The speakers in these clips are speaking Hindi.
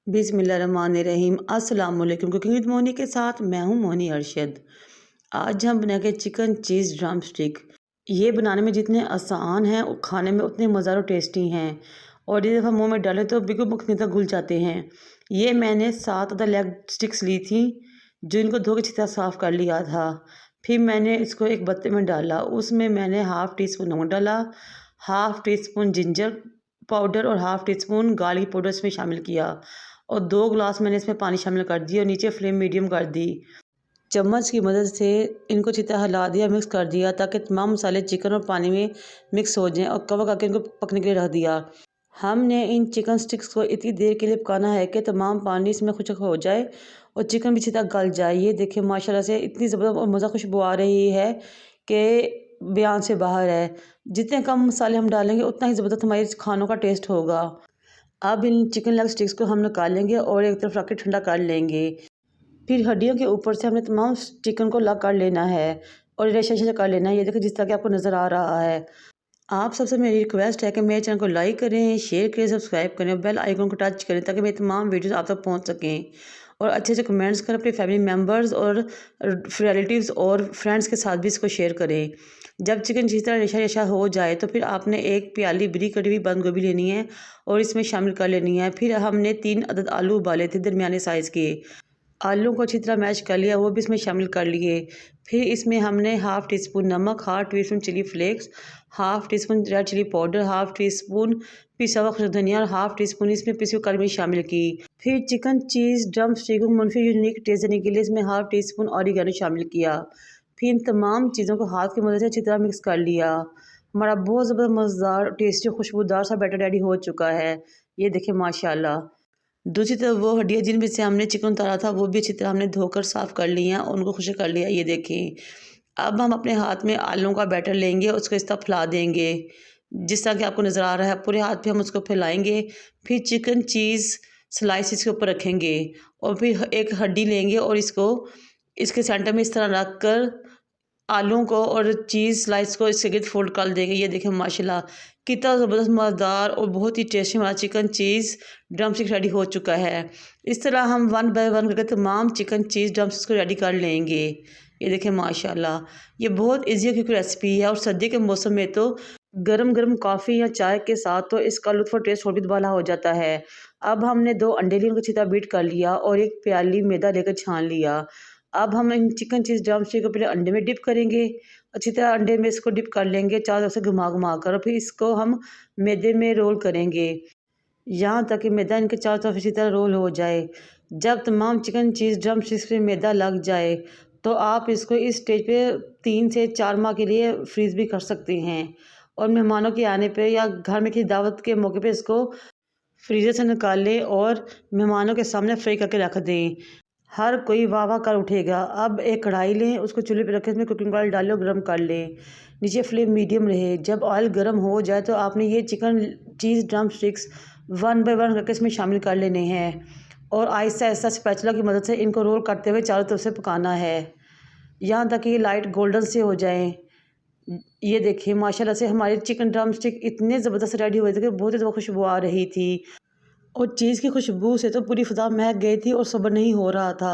बिस्मिल्लाहिर्रहमानिर्रहीम। अस्सलाम वालेकुम। कुकिंग विद मोनी के साथ मैं हूं मोनी अरशद। आज हम बनाएंगे चिकन चीज़ ड्रम स्टिक। ये बनाने में जितने आसान हैं और खाने में उतने मज़ेदार और टेस्टी हैं, और ये दफ़ा मुंह में डालें तो बिल्कुल मुख्तलिफ तरह घुल जाते हैं। ये मैंने 7 अदर लेग स्टिक्स ली थी, जो इनको धो के अच्छी तरह साफ़ कर लिया था। फिर मैंने इसको एक बर्तन में डाला, उसमें मैंने हाफ़ टी स्पून नमक डाला, half teaspoon ginger powder और half teaspoon garlic powder इसमें शामिल किया, और 2 ग्लास मैंने इसमें पानी शामिल कर दिया और नीचे फ्लेम मीडियम कर दी। चम्मच की मदद से इनको अच्छी तरह हिला दिया, मिक्स कर दिया ताकि तमाम मसाले चिकन और पानी में मिक्स हो जाएं, और कवर करके इनको पकने के लिए रख दिया। हमने इन चिकन स्टिक्स को इतनी देर के लिए पकाना है कि तमाम पानी इसमें खुश्क हो जाए और चिकन भी अच्छी तरह गल जाए। ये देखिए माशाल्लाह से इतनी ज़बरदस्त और मज़ा खुशबू आ रही है कि बयान से बाहर है। जितने कम मसाले हम डालेंगे उतना ही ज़बरदस्त हमारे खानों का टेस्ट होगा। अब इन चिकन लेग स्टिक्स को हम निकालेंगे और एक तरफ रख के ठंडा कर लेंगे। फिर हड्डियों के ऊपर से हमने तमाम चिकन को अलग कर लेना है और रेशा रेशा कर लेना है। ये देखिए जिस तरह कि आपको नज़र आ रहा है। आप सबसे मेरी रिक्वेस्ट है कि मेरे चैनल को लाइक करें, शेयर करें, सब्सक्राइब करें और बेल आइकन को टच करें ताकि मेरी तमाम वीडियोस आप तक पहुंच सकें। और अच्छे अच्छे कमेंट्स करें अपने फैमिली मेम्बर्स और रिलेटिव्स और फ्रेंड्स के साथ भी इसको शेयर करें। जब चिकन जिस तरह रेशा रेशा हो जाए तो फिर आपने एक प्याली बरी कटी हुई बंद गोभी लेनी है और इसमें शामिल कर लेनी है। फिर हमने 3 अदद आलू उबाले थे दरमियाने साइज़ के। आलू को अच्छी तरह मैश कर लिया, वो भी इसमें शामिल कर लिए। फिर इसमें हमने हाफ़ टी स्पून नमक, half teaspoon chilli flakes, half teaspoon red chilli powder, half teaspoon पिसा हुआ खुश्क धनिया और हाफ़ टी स्पून इसमें पिसी हुई काली मिर्च शामिल की। फिर चिकन चीज़ ड्रम स्टिक को मुनफी यूनिक टेस्ट देने के लिए इसमें हाफ़ टी स्पून ऑरिगेनो शामिल किया। फिर इन तमाम चीज़ों को हाथ की मदद से अच्छी तरह मिक्स कर लिया। हमारा बहुत ज़बरदस्त मज़ेदार टेस्टी खुशबूदार सा बैटर रेडी हो चुका है। ये देखिए माशाल्लाह। दूसरी तरफ वो हड्डियाँ जिनमें से हमने चिकन उतारा था वो भी अच्छी तरह हमने धोकर साफ़ कर ली हैं और उनको खुश्क कर लिया। ये देखें, अब हम अपने हाथ में आलू का बैटर लेंगे, उसको इस तरह फैला देंगे जिस तरह कि आपको नज़र आ रहा है। पूरे हाथ पे हम उसको फैलाएंगे। फिर चिकन चीज़ स्लाइस इसके ऊपर रखेंगे और फिर एक हड्डी लेंगे और इसको इसके सेंटर में इस तरह रख कर आलू को और चीज़ स्लाइस को इसके गिर्द फोल्ड कर देंगे। ये देखें माशाल्लाह कितना ज़बरदस्त मज़ेदार और बहुत ही टेस्टी हमारा chicken cheese drum stick ready हो चुका है। इस तरह हम 1 बाय 1 करके तमाम चिकन चीज़ ड्रम स्टिक्स को रेडी कर लेंगे। ये देखें माशाल्लाह, ये बहुत ईजी क्विक रेसिपी है और सर्दी के मौसम में तो गरम गरम कॉफ़ी या चाय के साथ तो इसका लुत्फ़ और टेस्ट और भी दुबाला हो जाता है। अब हमने 2 अंडे लिए, उनको अच्छी तरह बीट कर लिया और एक प्याली मैदा लेकर छान लिया। अब हम इन चिकन चीज़ ड्रम स्टिक को पहले अंडे में डिप करेंगे। अच्छी तरह अंडे में इसको डिप कर लेंगे चारों तरफ से घुमा कर, और फिर इसको हम मैदे में रोल करेंगे यहाँ तक कि मैदा इनके चारों तरफ इसी तरह रोल हो जाए। जब तमाम चिकन चीज़ ड्रम स्टिक्स पे मैदा लग जाए तो आप इसको इस स्टेज पे 3 से 4 माह के लिए फ्रीज़ भी कर सकते हैं, और मेहमानों के आने पे या घर में किसी दावत के मौके पे इसको फ्रीज़र से निकाल लें और मेहमानों के सामने फ्राई करके रख दें। हर कोई वाह वाह कर उठेगा। अब एक कढ़ाई लें, उसको चूल्हे पे रखें, इसमें कुकिंग ऑयल डालें और गर्म कर लें। नीचे फ्लेम मीडियम रहे। जब ऑयल गर्म हो जाए तो आपने ये chicken cheese drumsticks 1 by 1 करके इसमें शामिल कर लेने हैं और आहिस्ता आहिस्ता स्पैचुला की मदद से इनको रोल करते हुए चारों तरफ से पकाना है यहाँ तक कि ये लाइट गोल्डन से हो जाएं। ये देखिए माशाल्लाह से हमारे चिकन ड्रम स्टिक इतने ज़बरदस्त रेडी हुए थे कि बहुत ही ज़्यादा खुशबू आ रही थी, और चीज़ की खुशबू से तो पूरी फ़िज़ा महक गई थी और सब्र नहीं हो रहा था।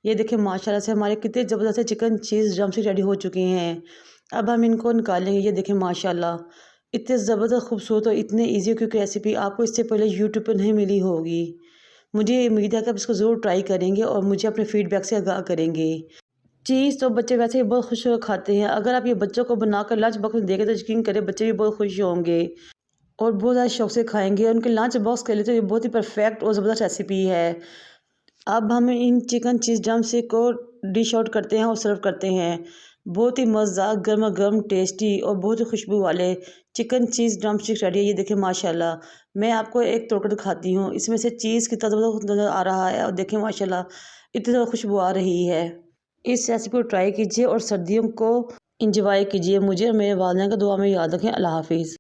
ये देखिए माशाल्लाह से हमारे कितने ज़बरदस्त chicken cheese drum stick ready हो चुके हैं। अब हम इनको निकालेंगे। ये देखें माशाल्लाह इतने ज़बरदस्त खूबसूरत और इतने ईजी क्विक रेसिपी आपको इससे पहले यूट्यूब पर नहीं मिली होगी। मुझे उम्मीद है कि आप इसको ज़रूर ट्राई करेंगे और मुझे अपने फीडबैक से आगाह करेंगे। चीज़ तो बच्चे वैसे ही बहुत खुश होकर खाते हैं। अगर आप ये बच्चों को बनाकर लंच बॉक्स में देंगे तो यकीन करें बच्चे भी बहुत खुश होंगे और बहुत ज़्यादा शौक से खाएंगे। उनके लंच बॉक्स के लिए तो ये बहुत ही परफेक्ट और ज़बरदस्त रेसिपी है। अब हम इन चिकन चीज़ ड्रम स्टिक को डिश आउट करते हैं और सर्व करते हैं। बहुत ही मज़ेदार गर्मा गर्म टेस्टी और बहुत ही खुशबू वाले chicken cheese drum stick ready है। ये देखिए माशाल्लाह, मैं आपको एक तोड़कर दिखाती हूँ। इसमें से चीज़ कितना ज़बरदस्त नज़र आ रहा है और देखें माशाल्लाह इतनी ज़्यादा खुशबू आ रही है। इस रेसिपी को ट्राई कीजिए और सर्दियों को इंजॉय कीजिए। मुझे और मेरे वालिदैन को दुआ में याद रखें। अल्लाह हाफिज़।